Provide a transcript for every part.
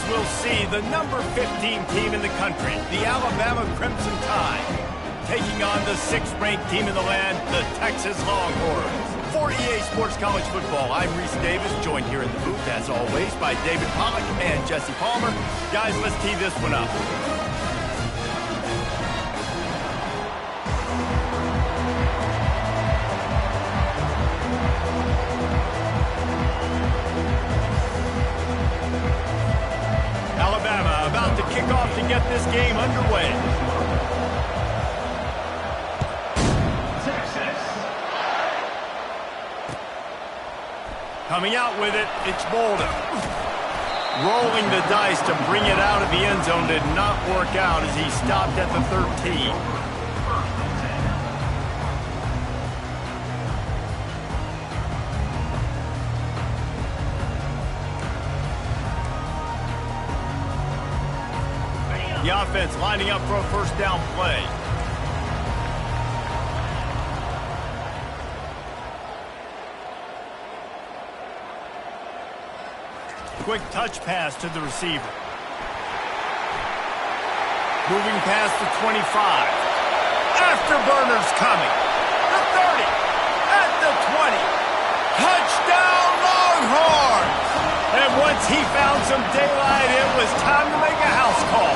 we'll see the number 15 team in the country, the Alabama Crimson Tide, taking on the 6th-ranked team in the land, the Texas Longhorns. For EA Sports College Football, I'm Reese Davis, joined here in the booth, as always, by David Pollack and Jesse Palmer. Guys, let's tee this one up. Alabama about to kick off to get this game underway. Coming out with it, it's Bolden. Rolling the dice to bring it out of the end zone did not work out as he stopped at the 13. The offense lining up for a first down play. Quick touch pass to the receiver. Moving past the 25. Afterburners coming. The 30. At the 20. Touchdown Longhorns! And once he found some daylight, it was time to make a house call.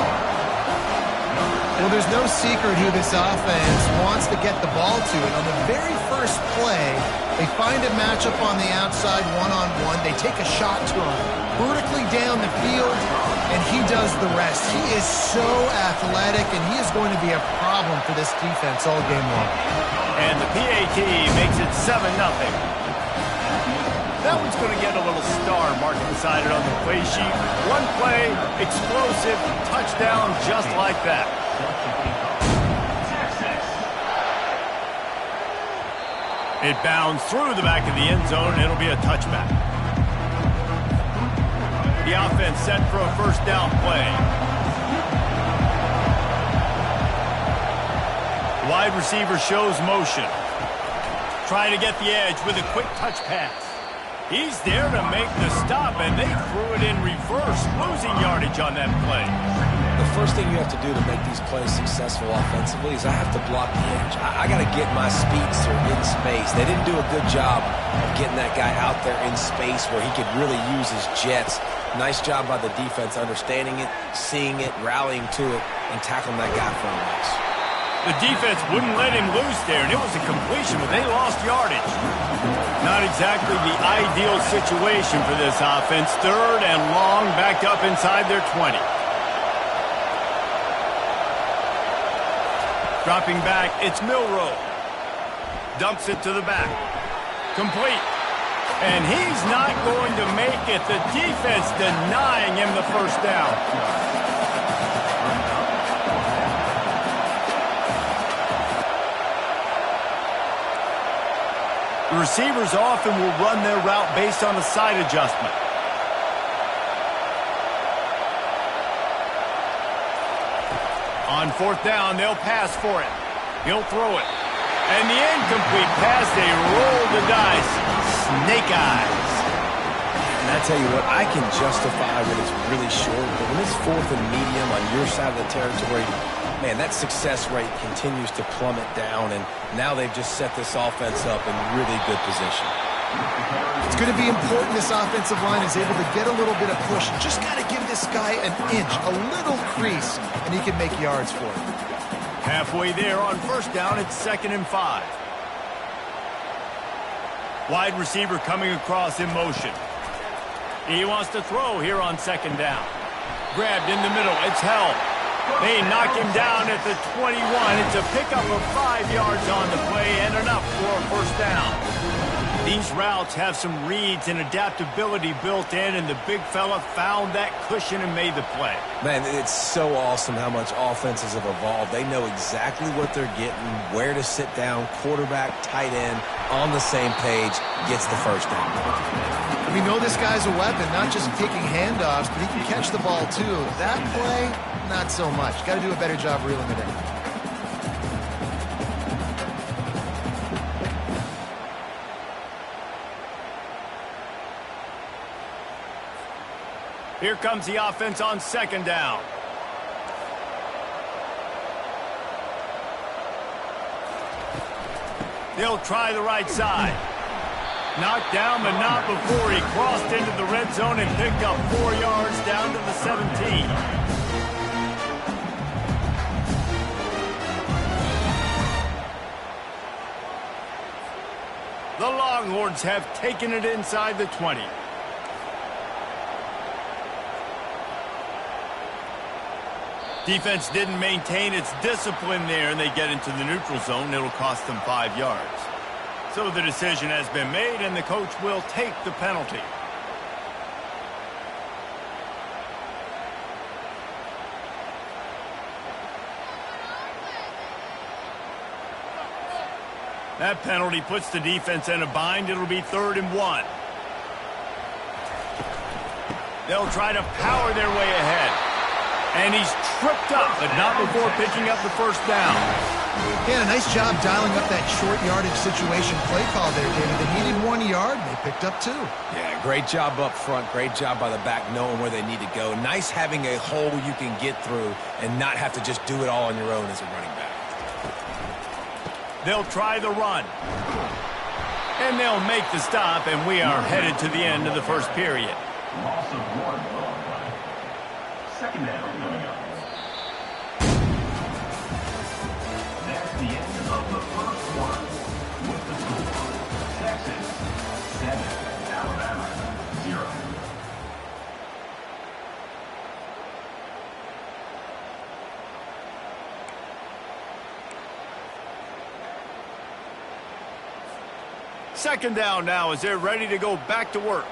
Well, there's no secret who this offense wants to get the ball to. And on the very first play, they find a matchup on the outside one-on-one. They take a shot to him vertically down the field, and he does the rest. He is so athletic, and he is going to be a problem for this defense all game long. And the PAT makes it 7-0. That one's going to get a little star marked beside it on the play sheet. One play, explosive, touchdown just like that. It bounds through the back of the end zone, and it'll be a touchback. The offense set for a first down play. Wide receiver shows motion. Trying to get the edge with a quick touch pass. He's there to make the stop, and they threw it in reverse, losing yardage on that play. The first thing you have to do to make these plays successful offensively is I have to block the edge. I got to get my speedster in space. They didn't do a good job of getting that guy out there in space where he could really use his jets. Nice job by the defense understanding it, seeing it, rallying to it, and tackling that guy for a loss. The defense wouldn't let him loose there, and it was a completion, but they lost yardage. Not exactly the ideal situation for this offense. 3rd and long, backed up inside their 20. Dropping back, it's Milroe. Dumps it to the back. Complete. And he's not going to make it. The defense denying him the first down. The receivers often will run their route based on a side adjustment. On 4th down, they'll pass for it. He'll throw it. And the incomplete pass, they roll the dice. Snake eyes. And I tell you what, I can justify when it's really short, but when it's 4th and medium on your side of the territory, man, that success rate continues to plummet down, and now they've just set this offense up in really good position. It's going to be important this offensive line is able to get a little bit of push. Just got to give this guy an inch, a little crease, and he can make yards for it. Halfway there on first down, it's 2nd and 5. Wide receiver coming across in motion. He wants to throw here on 2nd down. Grabbed in the middle, it's held. They knock him down at the 21. It's a pickup of 5 yards on the play and enough for a first down. These routes have some reads and adaptability built in, and the big fella found that cushion and made the play. Man, it's so awesome how much offenses have evolved. They know exactly what they're getting, where to sit down, quarterback, tight end, on the same page, gets the first down. We know this guy's a weapon, not just taking handoffs, but he can catch the ball too. That play, not so much. Got to do a better job reeling it in. Here comes the offense on second down. They'll try the right side. Knocked down, but not before he crossed into the red zone and picked up 4 yards down to the 17. The Longhorns have taken it inside the 20. Defense didn't maintain its discipline there, and they get into the neutral zone. It'll cost them 5 yards. So the decision has been made, and the coach will take the penalty. That penalty puts the defense in a bind. It'll be 3rd and 1. They'll try to power their way ahead. And he's tripped up, but not before picking up the first down. Yeah, nice job dialing up that short yardage situation play call there, David. They needed 1 yard, and they picked up 2. Yeah, great job up front. Great job by the back knowing where they need to go. Nice having a hole you can get through and not have to just do it all on your own as a running back. They'll try the run. And they'll make the stop, and we are headed to the end of the first period. Second down coming up. That's the end of the first quarter. With the score, Texas 7, Alabama 0. Second down now as they're ready to go back to work.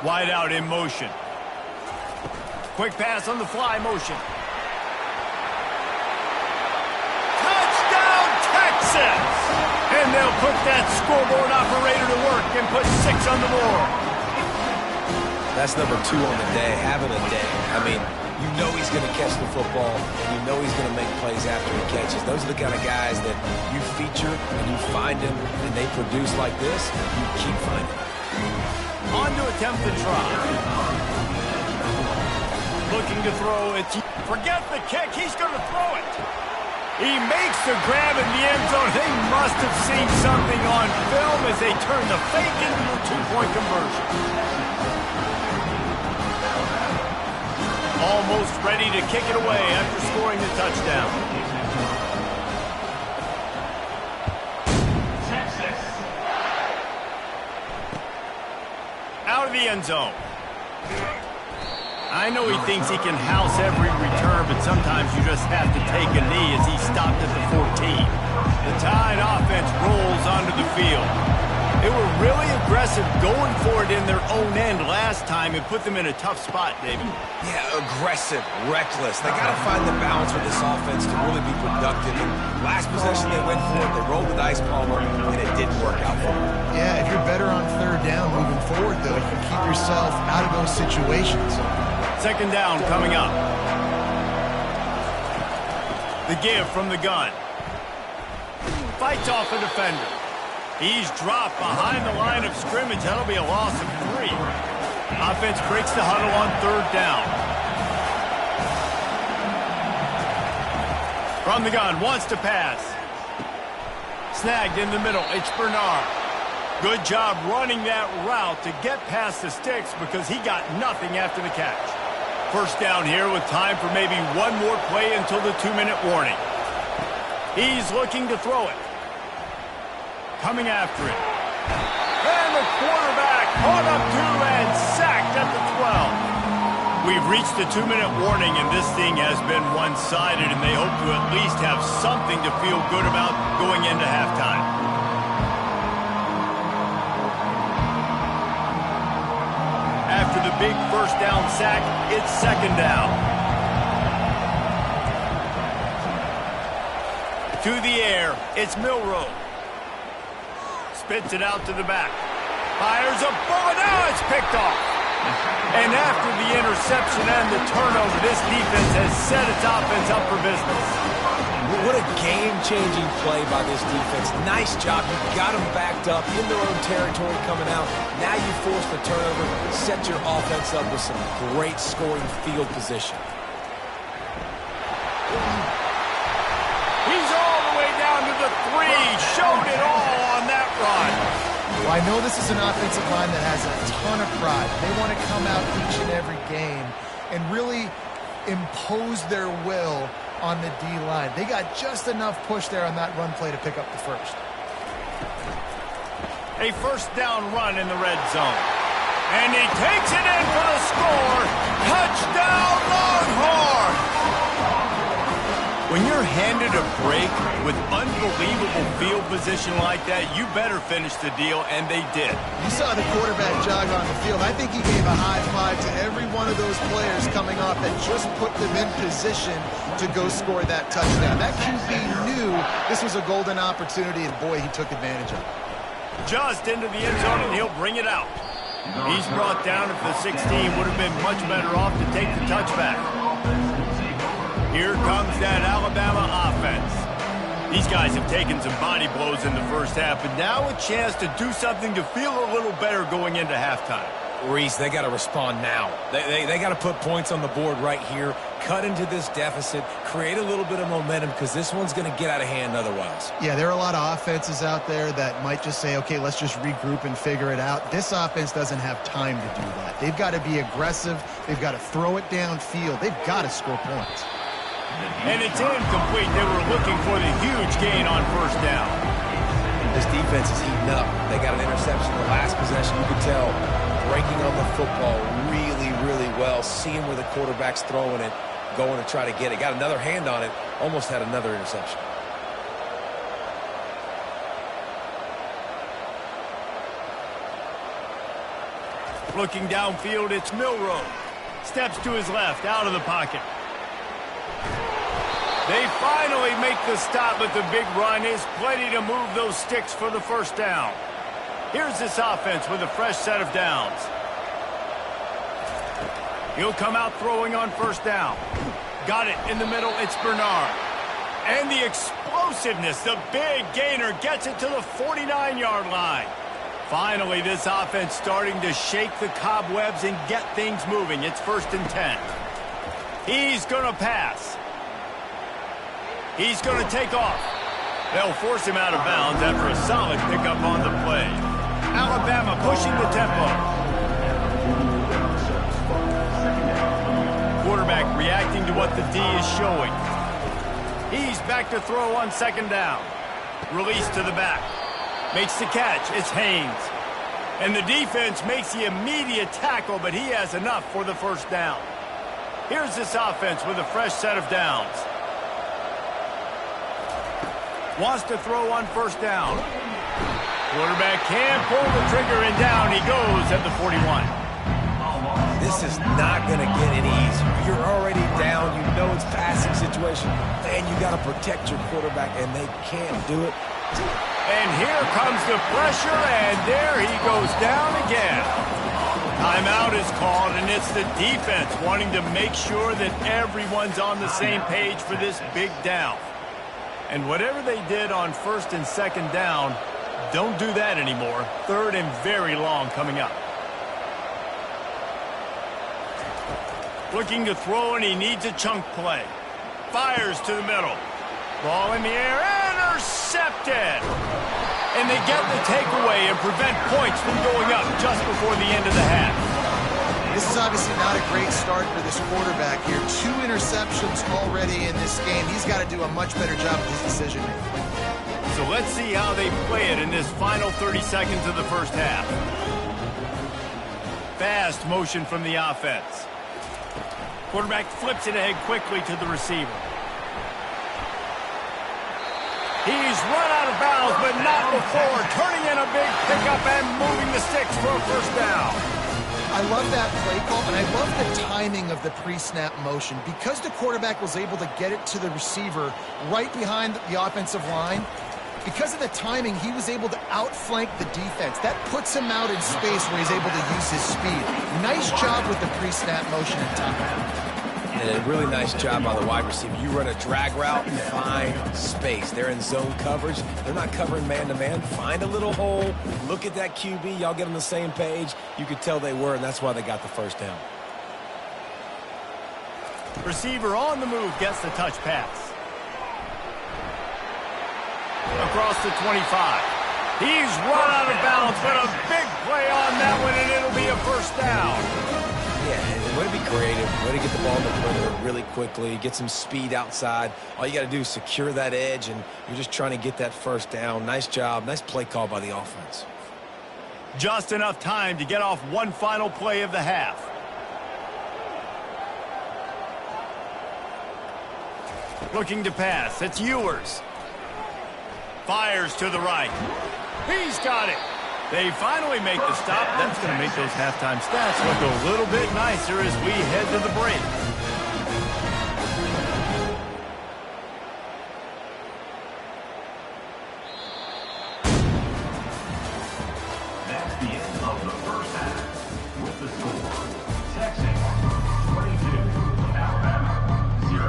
Wide out in motion. Quick pass on the fly motion. Touchdown, Texas! And they'll put that scoreboard operator to work and put 6 on the board. That's number 2 on the day, having a day. I mean, you know he's going to catch the football, and you know he's going to make plays after he catches. Those are the kind of guys that you feature and you find them, and they produce like this, you keep finding them. On to attempt the try. Looking to throw it. Forget the kick. He's going to throw it. He makes the grab in the end zone. They must have seen something on film as they turn the fake into a 2-point conversion. Almost ready to kick it away after scoring the touchdown. Texas. Out of the end zone. I know he thinks he can house every return, but sometimes you just have to take a knee as he stopped at the 14. The Tide offense rolls onto the field. They were really aggressive going for it in their own end last time and put them in a tough spot, David. Yeah, aggressive, reckless. They got to find the balance with this offense to really be productive. And last possession they went for it, they rolled the dice, Palmer, and it didn't work out for them. Yeah, if you're better on 3rd down moving forward, though, you can keep yourself out of those situations. Second down coming up. The give from the gun. Fights off a defender. He's dropped behind the line of scrimmage. That'll be a loss of 3. Offense breaks the huddle on 3rd down. From the gun, wants to pass. Snagged in the middle. It's Bernard. Good job running that route to get past the sticks because he got nothing after the catch. First down here with time for maybe one more play until the 2-minute warning. He's looking to throw it. Coming after it. And the quarterback caught up to and sacked at the 12. We've reached the 2-minute warning, and this thing has been one-sided, and they hope to at least have something to feel good about going into halftime. After the big first down sack, it's second down. To the air, it's Milroe. Spits it out to the back. Fires a bullet. Now it's picked off. And after the interception and the turnover, this defense has set its offense up for business. What a game-changing play by this defense. Nice job. You got them backed up in their own territory coming out. Now you force the turnover, set your offense up with some great scoring field position. He's all the way down to the 3. Showed it all on that run. Well, I know this is an offensive line that has a ton of pride. They want to come out each and every game and really impose their will on the D-line. They got just enough push there on that run play to pick up the first. A first down run in the red zone. And he takes it in for the score. Touchdown, Longhorn! When you're handed a break with unbelievable field position like that, you better finish the deal, and they did. You saw the quarterback jog on the field. I think he gave a high five to every one of those players coming off that just put them in position to go score that touchdown. That QB knew this was a golden opportunity, and boy, he took advantage of it. Just into the end zone, and he'll bring it out. He's brought down at the 16. Would have been much better off to take the touchback. Here comes that Alabama offense. These guys have taken some body blows in the first half, but now a chance to do something to feel a little better going into halftime. Reese, they got to respond now. They got to put points on the board right here, cut into this deficit, create a little bit of momentum, because this one's going to get out of hand otherwise. Yeah, there are a lot of offenses out there that might just say, okay, let's just regroup and figure it out. This offense doesn't have time to do that. They've got to be aggressive. They've got to throw it downfield. They've got to score points. And it's incomplete. They were looking for the huge gain on first down. This defense is heating up. They got an interception the last possession. You could tell breaking on the football really, really well, seeing where the quarterback's throwing it, going to try to get it. Got another hand on it, almost had another interception. Looking downfield, it's Milroe. Steps to his left, out of the pocket. They finally make the stop, but the big run is plenty to move those sticks for the first down. Here's this offense with a fresh set of downs. He'll come out throwing on first down. Got it in the middle, it's Bernard. And the explosiveness, the big gainer, gets it to the 49-yard line. Finally, this offense starting to shake the cobwebs and get things moving. It's 1st and 10. He's going to pass. He's going to take off. They'll force him out of bounds after a solid pickup on the play. Alabama pushing the tempo. Quarterback reacting to what the D is showing. He's back to throw on 2nd down. Release to the back. Makes the catch. It's Haynes. And the defense makes the immediate tackle, but he has enough for the first down. Here's this offense with a fresh set of downs. Wants to throw on first down. Quarterback can pull the trigger, and down he goes at the 41. This is not going to get any easier. You're already down. You know it's passing situation. And you got to protect your quarterback, and they can't do it. And here comes the pressure, and there he goes down again. Timeout is called, and it's the defense wanting to make sure that everyone's on the same page for this big down. And whatever they did on 1st and 2nd down, don't do that anymore. 3rd and very long coming up. Looking to throw, and he needs a chunk play. Fires to the middle. Ball in the air, intercepted. And they get the takeaway and prevent points from going up just before the end of the half. This is obviously not a great start for this quarterback here. 2 interceptions already in this game. He's got to do a much better job with his decision-making. So let's see how they play it in this final 30 seconds of the first half. Fast motion from the offense. Quarterback flips it ahead quickly to the receiver. He's run out of bounds, but not before. Turning in a big pickup and moving the sticks for a first down. I love that play call, and I love the timing of the pre-snap motion. Because the quarterback was able to get it to the receiver right behind the offensive line, because of the timing, he was able to outflank the defense. That puts him out in space where he's able to use his speed. Nice job with the pre-snap motion and time. And a really nice job by the wide receiver. You run a drag route, find space. They're in zone coverage. They're not covering man-to-man. Find a little hole. Look at that QB. Y'all get on the same page. You could tell they were, and that's why they got the first down. Receiver on the move gets the touch pass. Across the 25. He's run out of bounds, but a big play on that one, and it'll be a first down. Yeah, way to be creative, way to get the ball in the perimeter really quickly, get some speed outside. All you got to do is secure that edge, and you're just trying to get that first down. Nice job, nice play call by the offense. Just enough time to get off one final play of the half. Looking to pass, it's Ewers. Fires to the right. He's got it. They finally make the stop. That's going to make those halftime stats look a little bit nicer as we head to the break. That's the end of the first half. With the score, Texas 22, Alabama 0.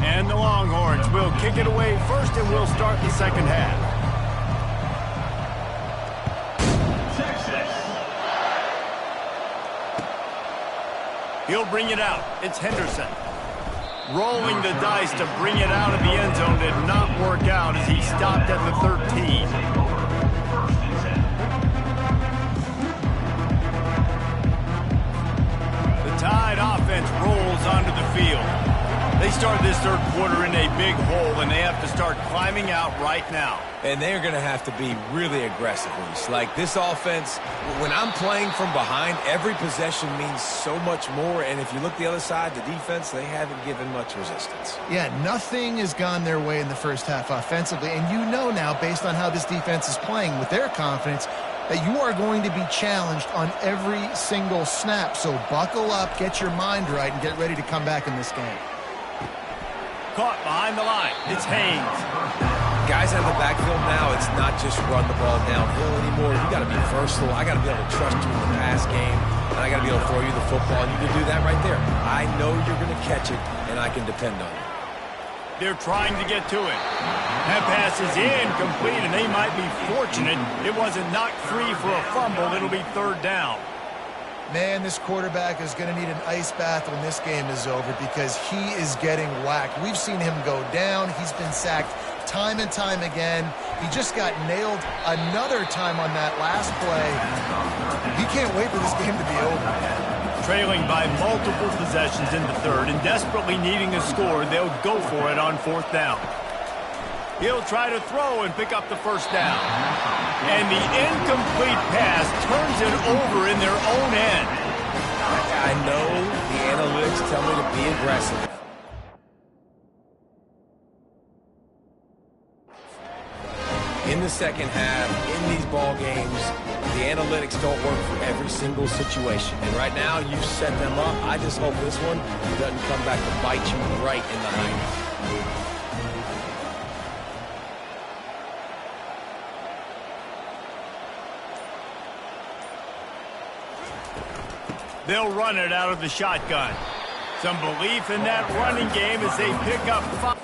And the Longhorns will kick it away first, and we'll start the second half. He'll bring it out. It's Henderson. Rolling the dice to bring it out of the end zone did not work out as he stopped at the 13. The Tide offense rolls onto the field. They start this third quarter in a big hole, and they have to start climbing out right now. And they're going to have to be really aggressive, Reese. Like this offense, when I'm playing from behind, every possession means so much more. And if you look the other side, the defense, they haven't given much resistance. Yeah, nothing has gone their way in the first half offensively. And you know now, based on how this defense is playing with their confidence, that you are going to be challenged on every single snap. So buckle up, get your mind right, and get ready to come back in this game. Caught behind the line. It's Haynes. Guys out of the backfield now, it's not just run the ball downhill anymore. You got to be versatile. I got to be able to trust you in the pass game, and I got to be able to throw you the football, and you can do that right there. I know you're going to catch it, and I can depend on you. They're trying to get to it. That pass is incomplete, and they might be fortunate it wasn't knocked free for a fumble. It'll be third down. Man, this quarterback is going to need an ice bath when this game is over because he is getting whacked. We've seen him go down. He's been sacked time and time again. He just got nailed another time on that last play. He can't wait for this game to be over. Trailing by multiple possessions in the third and desperately needing a score, they'll go for it on fourth down. He'll try to throw and pick up the first down. And the incomplete pass turns it over in their own end. I know the analytics tell me to be aggressive. In the second half, in these ball games, the analytics don't work for every single situation. And right now, you've set them up. I just hope this one doesn't come back to bite you right in the hind. They'll run it out of the shotgun. Some belief in that running game as they pick up 5.